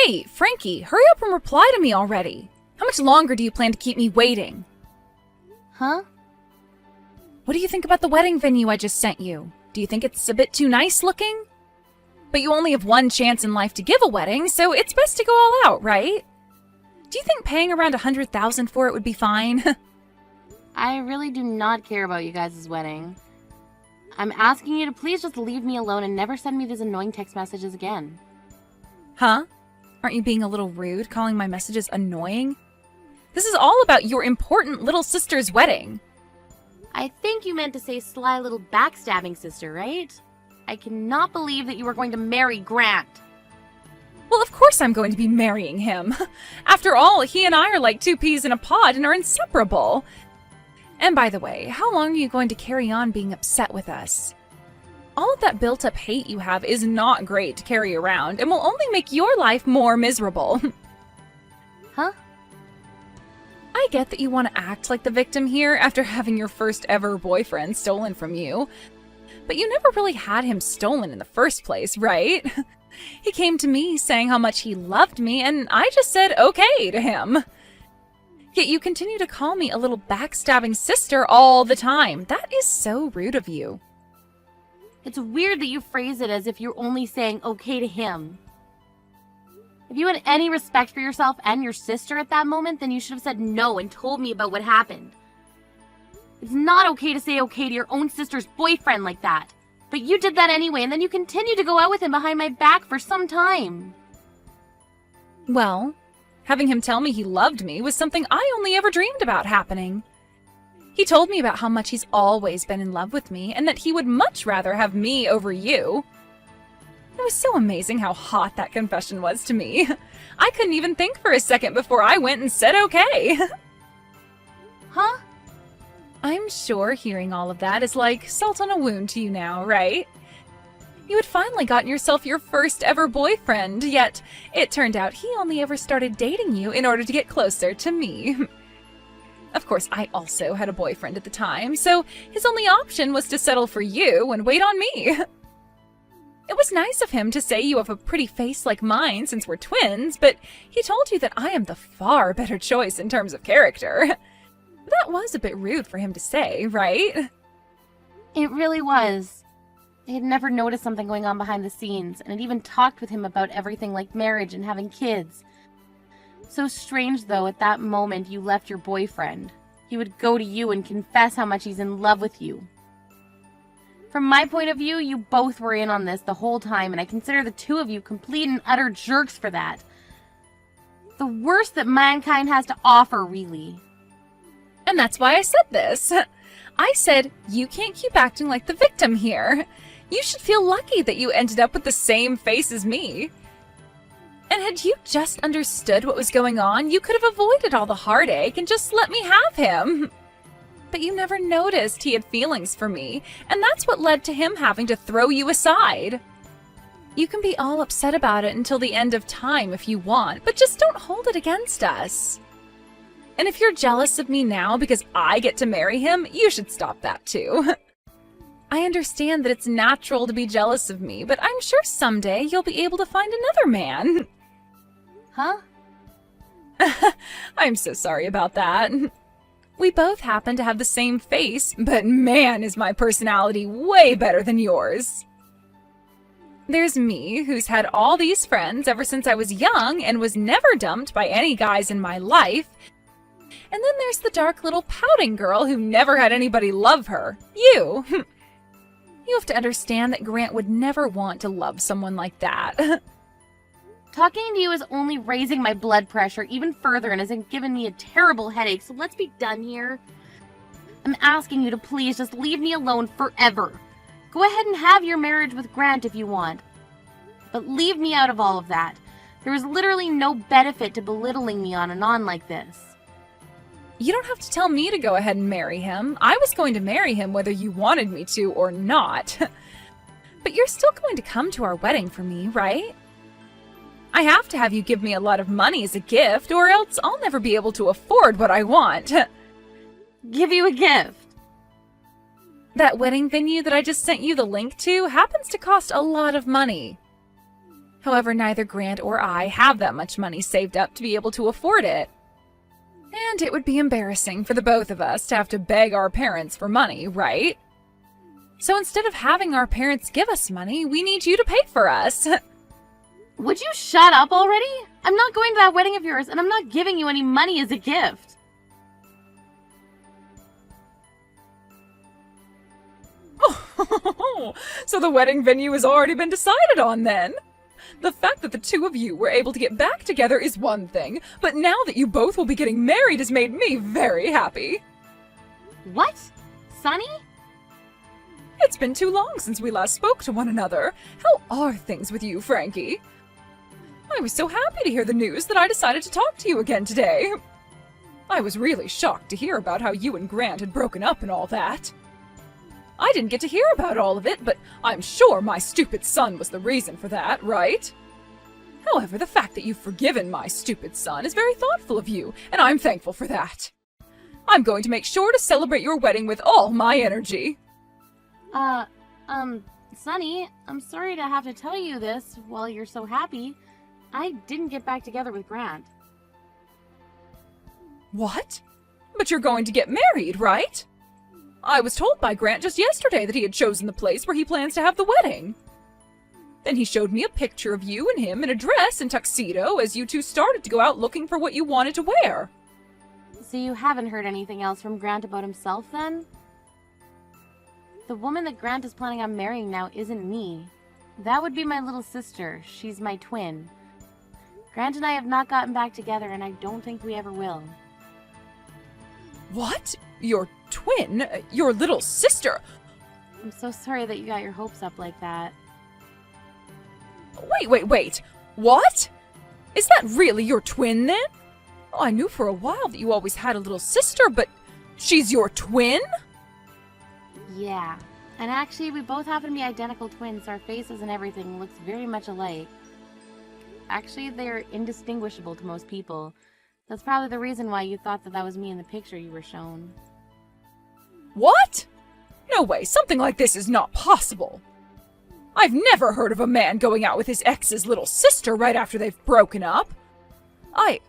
Hey, Frankie, hurry up and reply to me already. How much longer do you plan to keep me waiting? Huh? What do you think about the wedding venue I just sent you? Do you think it's a bit too nice looking? But you only have one chance in life to give a wedding, so it's best to go all out, right? Do you think paying around $100,000 for it would be fine? I really do not care about you guys' wedding. I'm asking you to please just leave me alone and never send me these annoying text messages again. Huh? Aren't you being a little rude, calling my messages annoying? This is all about your important little sister's wedding. I think you meant to say sly little backstabbing sister, right? I cannot believe that you are going to marry Grant. Well, of course I'm going to be marrying him. After all, he and I are like two peas in a pod and are inseparable. And by the way, how long are you going to carry on being upset with us? All of that built-up hate you have is not great to carry around and will only make your life more miserable. Huh? I get that you want to act like the victim here after having your first ever boyfriend stolen from you. But you never really had him stolen in the first place, right? He came to me saying how much he loved me, and I just said okay to him. Yet you continue to call me a little backstabbing sister all the time. That is so rude of you. It's weird that you phrase it as if you're only saying okay to him. If you had any respect for yourself and your sister at that moment, then you should have said no and told me about what happened. It's not okay to say okay to your own sister's boyfriend like that. But you did that anyway, and then you continued to go out with him behind my back for some time. Well, having him tell me he loved me was something I only ever dreamed about happening. He told me about how much he's always been in love with me and that he would much rather have me over you. It was so amazing how hot that confession was to me. I couldn't even think for a second before I went and said okay. Huh? I'm sure hearing all of that is like salt on a wound to you now, right? You had finally gotten yourself your first ever boyfriend, yet it turned out he only ever started dating you in order to get closer to me. Of course, I also had a boyfriend at the time, so his only option was to settle for you and wait on me. It was nice of him to say you have a pretty face like mine since we're twins, but he told you that I am the far better choice in terms of character. That was a bit rude for him to say, right? It really was. I had never noticed something going on behind the scenes, and had even talked with him about everything like marriage and having kids. So strange, though, at that moment you left your boyfriend. He would go to you and confess how much he's in love with you. From my point of view, you both were in on this the whole time, and I consider the two of you complete and utter jerks for that. The worst that mankind has to offer, really. And that's why I said this. I said, you can't keep acting like the victim here. You should feel lucky that you ended up with the same face as me. And had you just understood what was going on, you could have avoided all the heartache and just let me have him. But you never noticed he had feelings for me, and that's what led to him having to throw you aside. You can be all upset about it until the end of time if you want, but just don't hold it against us. And if you're jealous of me now because I get to marry him, you should stop that too. I understand that it's natural to be jealous of me, but I'm sure someday you'll be able to find another man. Huh? I'm so sorry about that. We both happen to have the same face, but man, is my personality way better than yours. There's me, who's had all these friends ever since I was young and was never dumped by any guys in my life. And then there's the dark little pouting girl who never had anybody love her. You. You have to understand that Grant would never want to love someone like that. Talking to you is only raising my blood pressure even further and has given me a terrible headache, so let's be done here. I'm asking you to please just leave me alone forever. Go ahead and have your marriage with Grant if you want. But leave me out of all of that. There is literally no benefit to belittling me on and on like this. You don't have to tell me to go ahead and marry him. I was going to marry him whether you wanted me to or not. But you're still going to come to our wedding for me, right? I have to have you give me a lot of money as a gift, or else I'll never be able to afford what I want. Give you a gift? That wedding venue that I just sent you the link to happens to cost a lot of money. However, neither Grant or I have that much money saved up to be able to afford it. And it would be embarrassing for the both of us to have to beg our parents for money, right? So instead of having our parents give us money, we need you to pay for us. Would you shut up already? I'm not going to that wedding of yours, and I'm not giving you any money as a gift. So the wedding venue has already been decided on then? The fact that the two of you were able to get back together is one thing, but now that you both will be getting married has made me very happy. What? Sonny? It's been too long since we last spoke to one another. How are things with you, Frankie? I was so happy to hear the news that I decided to talk to you again today. I was really shocked to hear about how you and Grant had broken up and all that. I didn't get to hear about all of it, but I'm sure my stupid son was the reason for that, right? However, the fact that you've forgiven my stupid son is very thoughtful of you, and I'm thankful for that. I'm going to make sure to celebrate your wedding with all my energy. Sonny, I'm sorry to have to tell you this while you're so happy. I didn't get back together with Grant. What? But you're going to get married, right? I was told by Grant just yesterday that he had chosen the place where he plans to have the wedding. Then he showed me a picture of you and him in a dress and tuxedo as you two started to go out looking for what you wanted to wear. So you haven't heard anything else from Grant about himself, then? The woman that Grant is planning on marrying now isn't me. That would be my little sister. She's my twin. Grant and I have not gotten back together, and I don't think we ever will. What? Your twin? Your little sister? I'm so sorry that you got your hopes up like that. Wait. What? Is that really your twin, then? Oh, I knew for a while that you always had a little sister, but she's your twin? Yeah. And actually, we both happen to be identical twins, so our faces and everything looks very much alike. Actually, they're indistinguishable to most people. That's probably the reason why you thought that that was me in the picture you were shown. What? No way, something like this is not possible. I've never heard of a man going out with his ex's little sister right after they've broken up. I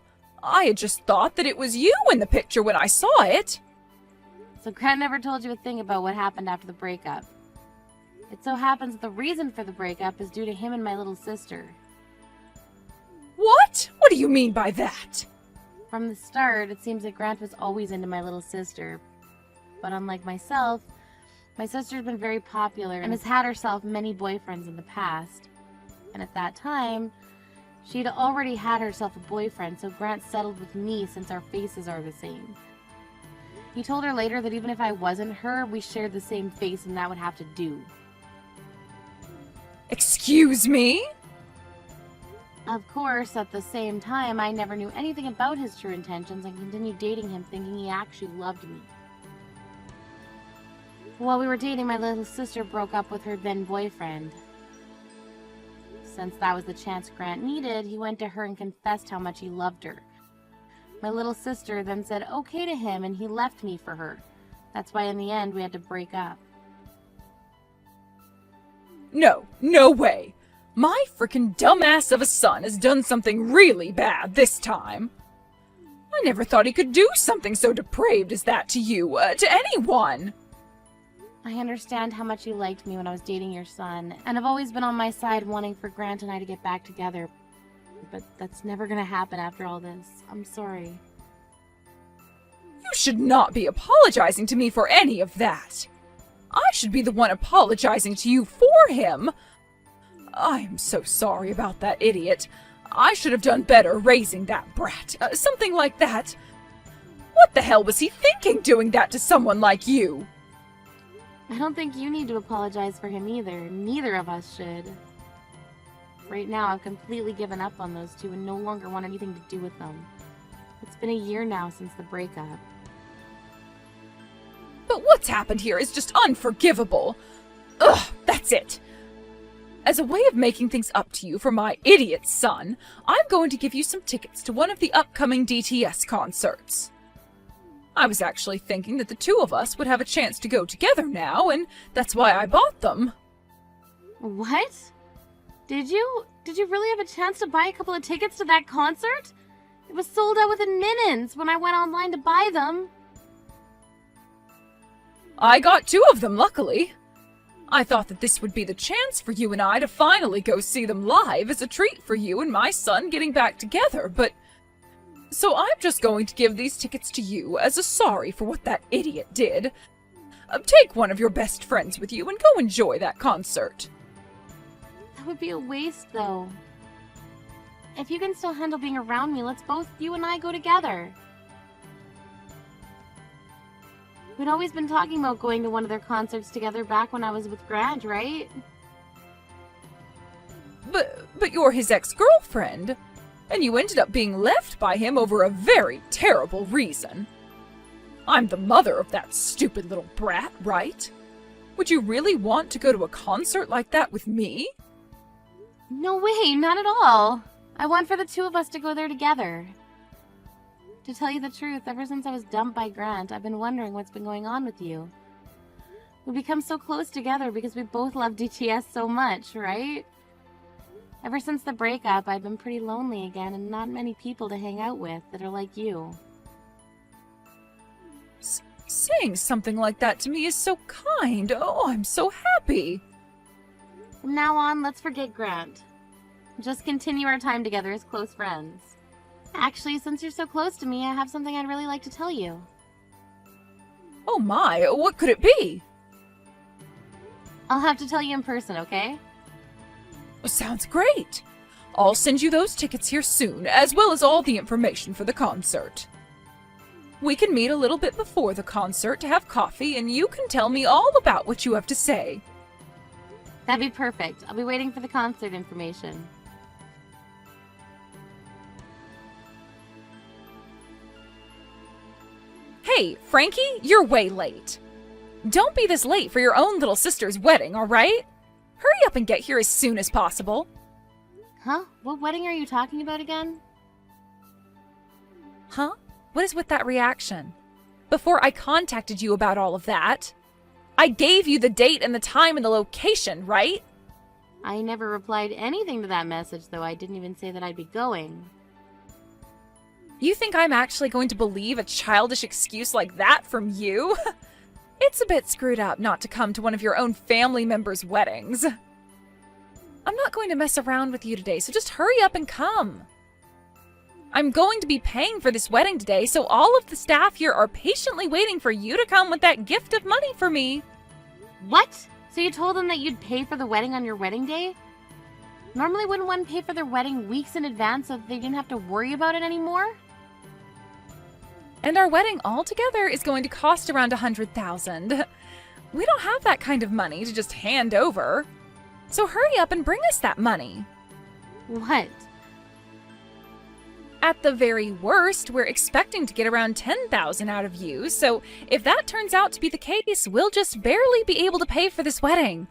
had just thought that it was you in the picture when I saw it. So Grant never told you a thing about what happened after the breakup. It so happens that the reason for the breakup is due to him and my little sister. What? What do you mean by that? From the start, it seems that Grant was always into my little sister. But unlike myself, my sister's been very popular and has had herself many boyfriends in the past. And at that time, she'd already had herself a boyfriend, so Grant settled with me since our faces are the same. He told her later that even if I wasn't her, we shared the same face and that would have to do. Excuse me? Of course, at the same time, I never knew anything about his true intentions and continued dating him thinking he actually loved me. While we were dating, my little sister broke up with her then boyfriend. Since that was the chance Grant needed, he went to her and confessed how much he loved her. My little sister then said okay to him and he left me for her. That's why in the end we had to break up. No way. My frickin' dumbass of a son has done something really bad this time. I never thought he could do something so depraved as that to you, to anyone. I understand how much you liked me when I was dating your son, and have always been on my side wanting for Grant and I to get back together. But that's never gonna happen after all this. I'm sorry. You should not be apologizing to me for any of that. I should be the one apologizing to you for him. I am so sorry about that idiot. I should have done better raising that brat. Something like that. What the hell was he thinking doing that to someone like you? I don't think you need to apologize for him either. Neither of us should. Right now, I've completely given up on those two and no longer want anything to do with them. It's been a year now since the breakup. But what's happened here is just unforgivable. Ugh, that's it. As a way of making things up to you for my idiot son, I'm going to give you some tickets to one of the upcoming DTS concerts. I was actually thinking that the two of us would have a chance to go together now, and that's why I bought them. What? Did you did you really have a chance to buy a couple of tickets to that concert? It was sold out within minutes when I went online to buy them. I got 2 of them, luckily. I thought that this would be the chance for you and I to finally go see them live as a treat for you and my son getting back together, but... So I'm just going to give these tickets to you as a sorry for what that idiot did. Take one of your best friends with you and go enjoy that concert. That would be a waste, though. If you can still handle being around me, let's both, you and I, go together. We'd always been talking about going to one of their concerts together back when I was with Grant, right? But you're his ex-girlfriend, and you ended up being left by him over a very terrible reason. I'm the mother of that stupid little brat, right? Would you really want to go to a concert like that with me? No way, not at all. I want for the 2 of us to go there together. To tell you the truth, ever since I was dumped by Grant, I've been wondering what's been going on with you. We become so close together because we both love DTS so much, right? Ever since the breakup, I've been pretty lonely again and not many people to hang out with that are like you. Saying something like that to me is so kind. Oh, I'm so happy. From now on, let's forget Grant. Just continue our time together as close friends. Actually, since you're so close to me, I have something I'd really like to tell you. Oh my, what could it be? I'll have to tell you in person, okay? Sounds great. I'll send you those tickets here soon, as well as all the information for the concert. We can meet a little bit before the concert to have coffee, and you can tell me all about what you have to say. That'd be perfect. I'll be waiting for the concert information. Hey, Frankie, you're way late. Don't be this late for your own little sister's wedding, all right? Hurry up and get here as soon as possible. Huh? What wedding are you talking about again? Huh? What is with that reaction? Before I contacted you about all of that, I gave you the date and the time and the location, right? I never replied anything to that message, though. I didn't even say that I'd be going. You think I'm actually going to believe a childish excuse like that from you? It's a bit screwed up not to come to one of your own family members' weddings. I'm not going to mess around with you today, so just hurry up and come. I'm going to be paying for this wedding today, so all of the staff here are patiently waiting for you to come with that gift of money for me. What? So you told them that you'd pay for the wedding on your wedding day? Normally wouldn't one pay for their wedding weeks in advance so that they didn't have to worry about it anymore? And our wedding altogether is going to cost around $100,000. We don't have that kind of money to just hand over. So hurry up and bring us that money. What? At the very worst, we're expecting to get around $10,000 out of you, so if that turns out to be the case, we'll just barely be able to pay for this wedding.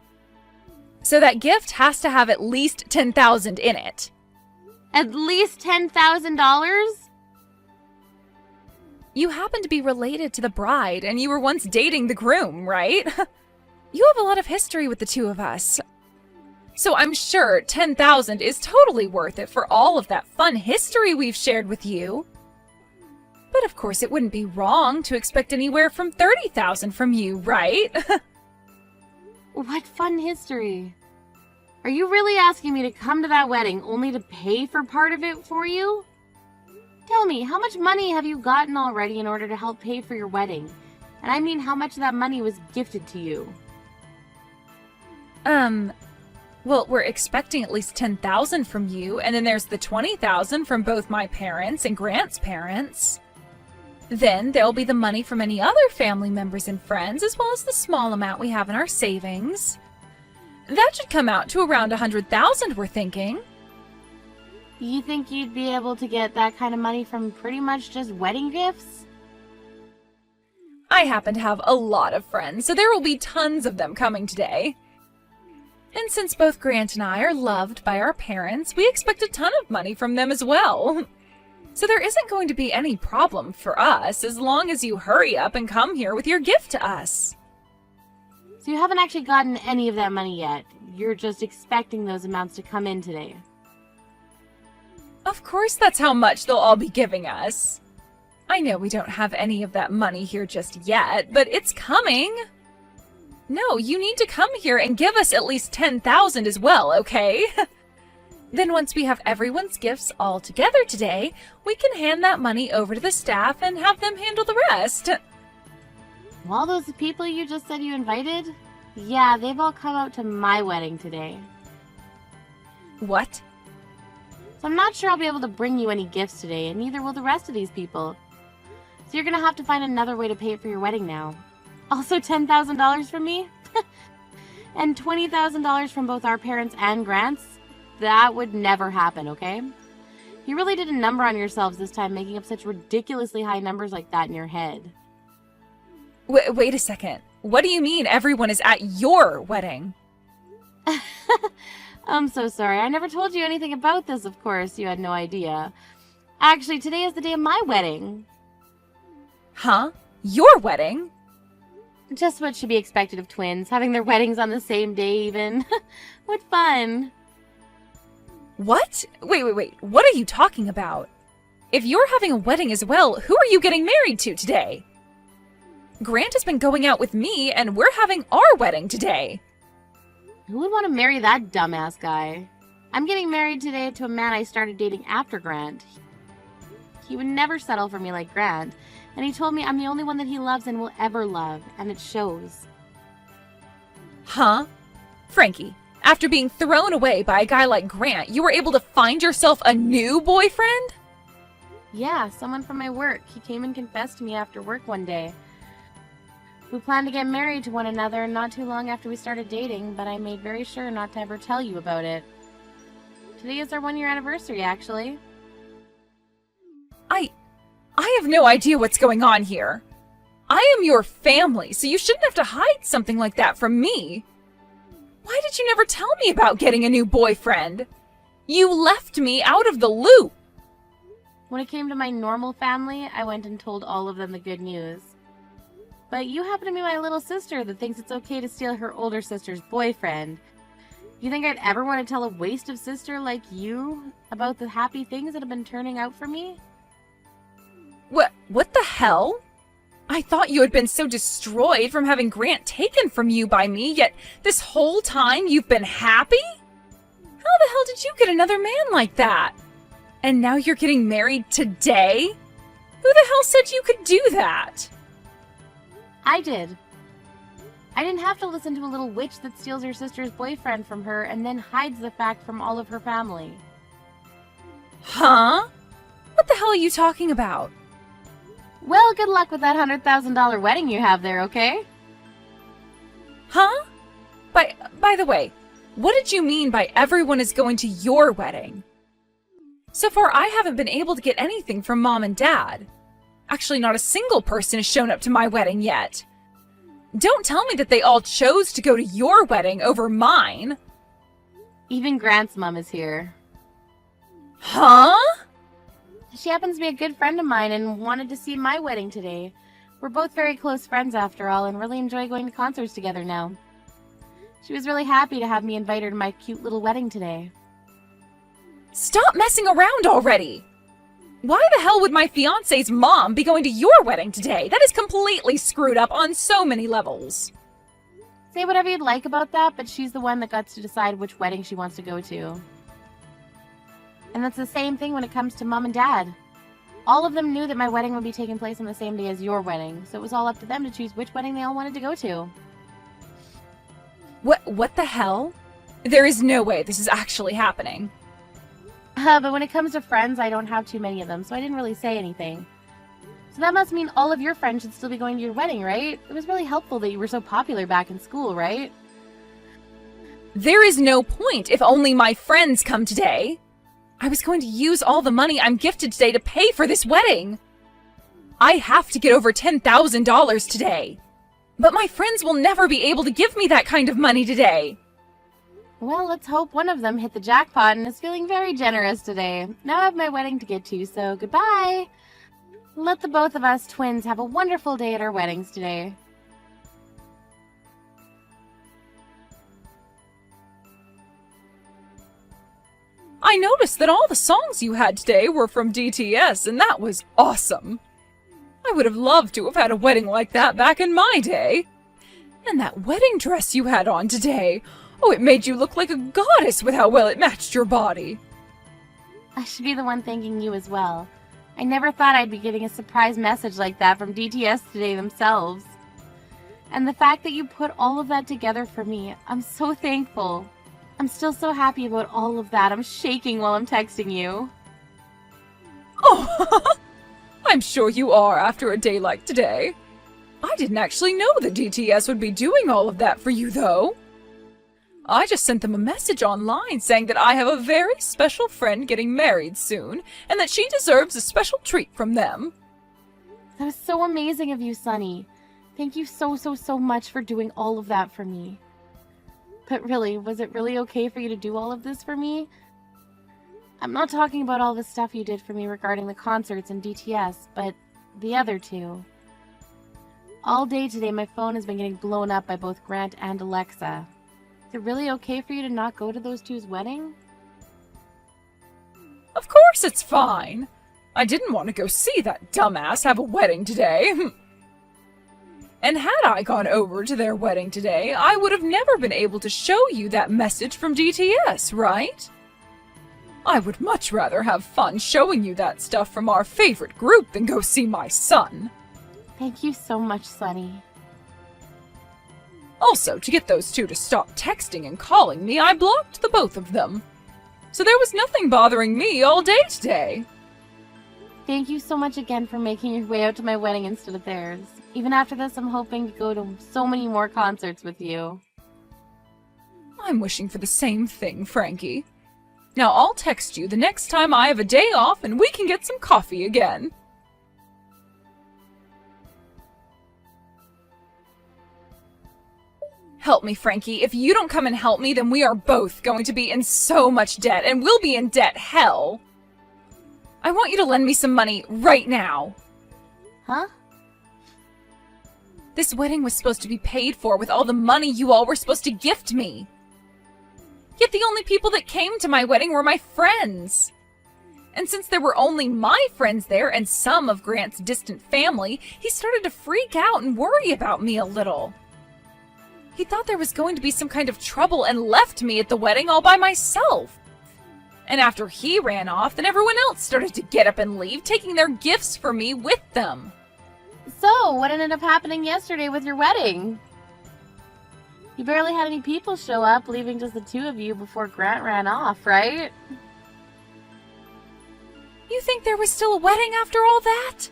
So that gift has to have at least $10,000 in it. At least $10,000? You happen to be related to the bride, and you were once dating the groom, right? You have a lot of history with the 2 of us. So I'm sure $10,000 is totally worth it for all of that fun history we've shared with you. But of course it wouldn't be wrong to expect anywhere from $30,000 from you, right? What fun history? Are you really asking me to come to that wedding only to pay for part of it for you? Tell me, how much money have you gotten already in order to help pay for your wedding? And I mean how much of that money was gifted to you. Well, we're expecting at least $10,000 from you, and then there's the $20,000 from both my parents and Grant's parents. Then there'll be the money from any other family members and friends, as well as the small amount we have in our savings. That should come out to around $100,000, we're thinking. You think you'd be able to get that kind of money from pretty much just wedding gifts? I happen to have a lot of friends, so there will be tons of them coming today. And since both Grant and I are loved by our parents, we expect a ton of money from them as well. So there isn't going to be any problem for us as long as you hurry up and come here with your gift to us. So you haven't actually gotten any of that money yet. You're just expecting those amounts to come in today. Of course that's how much they'll all be giving us. I know we don't have any of that money here just yet, but it's coming. No, you need to come here and give us at least 10,000 as well, okay? Then once we have everyone's gifts all together today, we can hand that money over to the staff and have them handle the rest. All those people you just said you invited? Yeah, they've all come out to my wedding today. What? So I'm not sure I'll be able to bring you any gifts today, and neither will the rest of these people. So you're gonna have to find another way to pay for your wedding now. Also $10,000 from me? And $20,000 from both our parents and Grant's? That would never happen, okay? You really did a number on yourselves this time, making up such ridiculously high numbers like that in your head. Wait a second. What do you mean everyone is at your wedding? I'm so sorry. I never told you anything about this, of course. You had no idea. Actually, today is the day of my wedding. Huh? Your wedding? Just what should be expected of twins, having their weddings on the same day even. What fun. What? Wait. What are you talking about? If you're having a wedding as well, who are you getting married to today? Grant has been going out with me, and we're having our wedding today. Who would want to marry that dumbass guy? I'm getting married today to a man I started dating after Grant. He would never settle for me like Grant, and he told me I'm the only one that he loves and will ever love, and it shows. Huh? Frankie, after being thrown away by a guy like Grant, you were able to find yourself a new boyfriend? Yeah, someone from my work. He came and confessed to me after work one day. We planned to get married to one another not too long after we started dating, but I made very sure not to ever tell you about it. Today is our 1-year anniversary, actually. I have no idea what's going on here. I am your family, so you shouldn't have to hide something like that from me. Why did you never tell me about getting a new boyfriend? You left me out of the loop. When it came to my normal family, I went and told all of them the good news. But you happen to be my little sister that thinks it's okay to steal her older sister's boyfriend. You think I'd ever want to tell a wasted sister like you about the happy things that have been turning out for me? What the hell? I thought you had been so destroyed from having Grant taken from you by me, yet this whole time you've been happy? How the hell did you get another man like that? And now you're getting married today? Who the hell said you could do that? I did. I didn't have to listen to a little witch that steals her sister's boyfriend from her and then hides the fact from all of her family. Huh? What the hell are you talking about? Well, good luck with that $100,000 wedding you have there, okay? Huh? By the way, what did you mean by everyone is going to your wedding? So far, I haven't been able to get anything from Mom and Dad. Actually, not a single person has shown up to my wedding yet. Don't tell me that they all chose to go to your wedding over mine. Even Grant's mom is here. Huh? She happens to be a good friend of mine and wanted to see my wedding today. We're both very close friends after all and really enjoy going to concerts together now. She was really happy to have me invite her to my cute little wedding today. Stop messing around already! Why the hell would my fiance's mom be going to your wedding today? That is completely screwed up on so many levels. Say whatever you'd like about that, but she's the one that gets to decide which wedding she wants to go to. And that's the same thing when it comes to Mom and Dad. All of them knew that my wedding would be taking place on the same day as your wedding, so it was all up to them to choose which wedding they all wanted to go to. What the hell? There is no way this is actually happening. But when it comes to friends, I don't have too many of them, so I didn't really say anything. So that must mean all of your friends should still be going to your wedding, right? It was really helpful that you were so popular back in school, right? There is no point if only my friends come today. I was going to use all the money I'm gifted today to pay for this wedding. I have to get over $10,000 today. But my friends will never be able to give me that kind of money today. Well, let's hope one of them hit the jackpot and is feeling very generous today. Now I have my wedding to get to, so goodbye. Let the both of us twins have a wonderful day at our weddings today. I noticed that all the songs you had today were from DTS, and that was awesome. I would have loved to have had a wedding like that back in my day. And that wedding dress you had on today, oh, it made you look like a goddess with how well it matched your body. I should be the one thanking you as well. I never thought I'd be getting a surprise message like that from DTS today themselves. And the fact that you put all of that together for me, I'm so thankful. I'm still so happy about all of that. I'm shaking while I'm texting you. Oh, I'm sure you are after a day like today. I didn't actually know that DTS would be doing all of that for you, though. I just sent them a message online saying that I have a very special friend getting married soon, and that she deserves a special treat from them. That was so amazing of you, Sunny. Thank you so much for doing all of that for me. But really, was it really okay for you to do all of this for me? I'm not talking about all the stuff you did for me regarding the concerts and DTS, but the other two. All day today, my phone has been getting blown up by both Grant and Alexa. Is it really okay for you to not go to those two's wedding? Of course it's fine. I didn't want to go see that dumbass have a wedding today. And had I gone over to their wedding today, I would have never been able to show you that message from DTS, right? I would much rather have fun showing you that stuff from our favorite group than go see my son. Thank you so much, Sunny. Also, to get those two to stop texting and calling me, I blocked the both of them. So there was nothing bothering me all day today. Thank you so much again for making your way out to my wedding instead of theirs. Even after this, I'm hoping to go to so many more concerts with you. I'm wishing for the same thing, Frankie. Now I'll text you the next time I have a day off and we can get some coffee again. Help me, Frankie. If you don't come and help me, then we are both going to be in so much debt, and we'll be in debt hell. I want you to lend me some money right now. Huh? This wedding was supposed to be paid for with all the money you all were supposed to gift me. Yet the only people that came to my wedding were my friends. And since there were only my friends there and some of Grant's distant family, he started to freak out and worry about me a little. He thought there was going to be some kind of trouble and left me at the wedding all by myself. And after he ran off, then everyone else started to get up and leave, taking their gifts for me with them. So, what ended up happening yesterday with your wedding? You barely had any people show up, leaving just the two of you before Grant ran off, right? You think there was still a wedding after all that?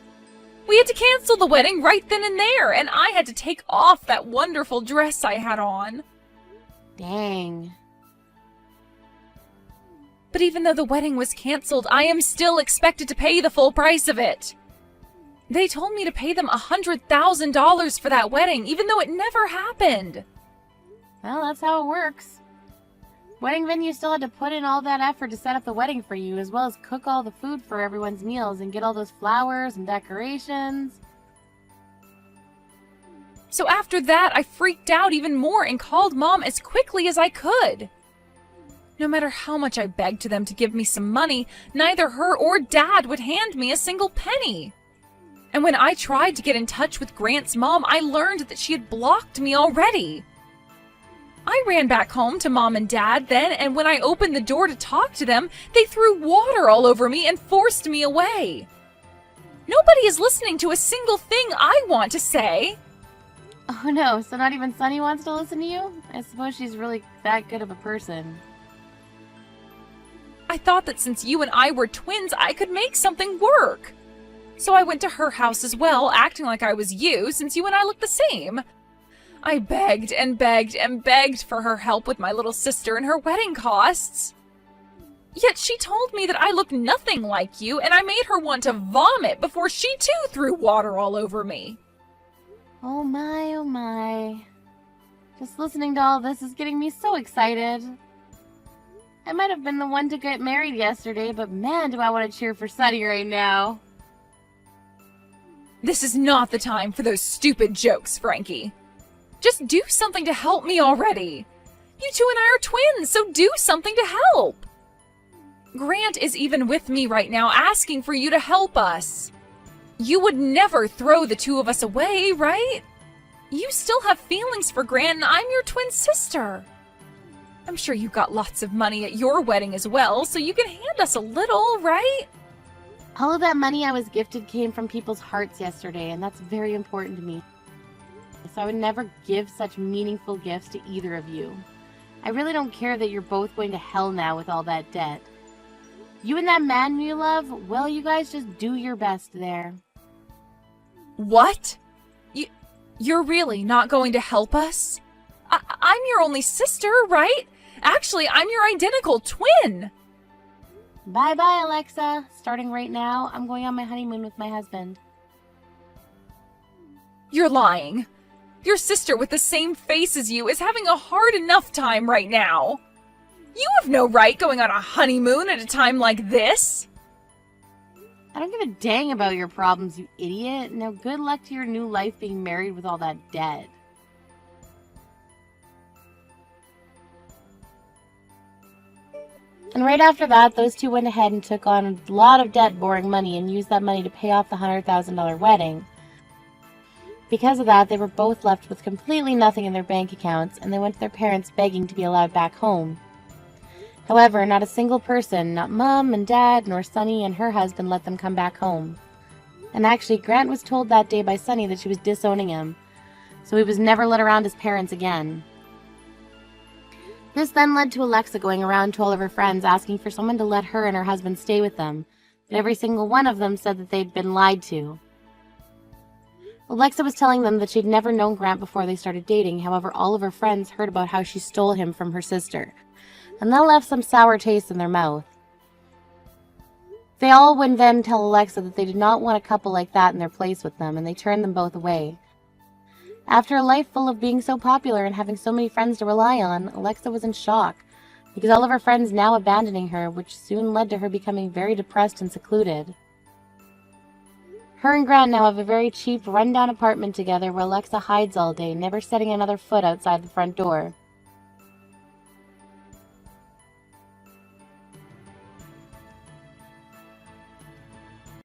We had to cancel the wedding right then and there, and I had to take off that wonderful dress I had on. Dang. But even though the wedding was canceled, I am still expected to pay the full price of it. They told me to pay them $100,000 for that wedding, even though it never happened. Well, that's how it works. Wedding venue still had to put in all that effort to set up the wedding for you, as well as cook all the food for everyone's meals and get all those flowers and decorations. So after that, I freaked out even more and called Mom as quickly as I could. No matter how much I begged to them to give me some money, neither her or Dad would hand me a single penny. And when I tried to get in touch with Grant's mom, I learned that she had blocked me already. I ran back home to Mom and Dad then, and when I opened the door to talk to them, they threw water all over me and forced me away. Nobody is listening to a single thing I want to say. Oh no, so not even Sunny wants to listen to you? I suppose she's really that good of a person. I thought that since you and I were twins, I could make something work. So I went to her house as well, acting like I was you, since you and I look the same. I begged and begged and begged for her help with my little sister and her wedding costs. Yet she told me that I look nothing like you, and I made her want to vomit before she too threw water all over me. Oh my. Just listening to all this is getting me so excited. I might have been the one to get married yesterday, but man, do I want to cheer for Sunny right now. This is not the time for those stupid jokes, Frankie. Just do something to help me already. You two and I are twins, so do something to help. Grant is even with me right now asking for you to help us. You would never throw the two of us away, right? You still have feelings for Grant and I'm your twin sister. I'm sure you got lots of money at your wedding as well, so you can hand us a little, right? All of that money I was gifted came from people's hearts yesterday, and that's very important to me. So I would never give such meaningful gifts to either of you. I really don't care that you're both going to hell now with all that debt. You and that man you love, well, you guys just do your best there. What? You're really not going to help us? I'm your only sister, right? Actually, I'm your identical twin. Bye-bye, Alexa. Starting right now, I'm going on my honeymoon with my husband. You're lying. Your sister with the same face as you is having a hard enough time right now. You have no right going on a honeymoon at a time like this. I don't give a dang about your problems, you idiot. Now good luck to your new life being married with all that debt. And right after that, those two went ahead and took on a lot of debt borrowing money and used that money to pay off the $100,000 wedding. Because of that, they were both left with completely nothing in their bank accounts, and they went to their parents begging to be allowed back home. However, not a single person, not Mom and Dad, nor Sunny and her husband let them come back home. And actually, Grant was told that day by Sunny that she was disowning him, so he was never let around his parents again. This then led to Alexa going around to all of her friends asking for someone to let her and her husband stay with them, but every single one of them said that they'd been lied to. Alexa was telling them that she'd never known Grant before they started dating, however all of her friends heard about how she stole him from her sister, and that left some sour taste in their mouth. They all would then tell Alexa that they did not want a couple like that in their place with them, and they turned them both away. After a life full of being so popular and having so many friends to rely on, Alexa was in shock, because all of her friends now abandoning her, which soon led to her becoming very depressed and secluded. Her and Grant now have a very cheap, run-down apartment together where Alexa hides all day, never setting another foot outside the front door.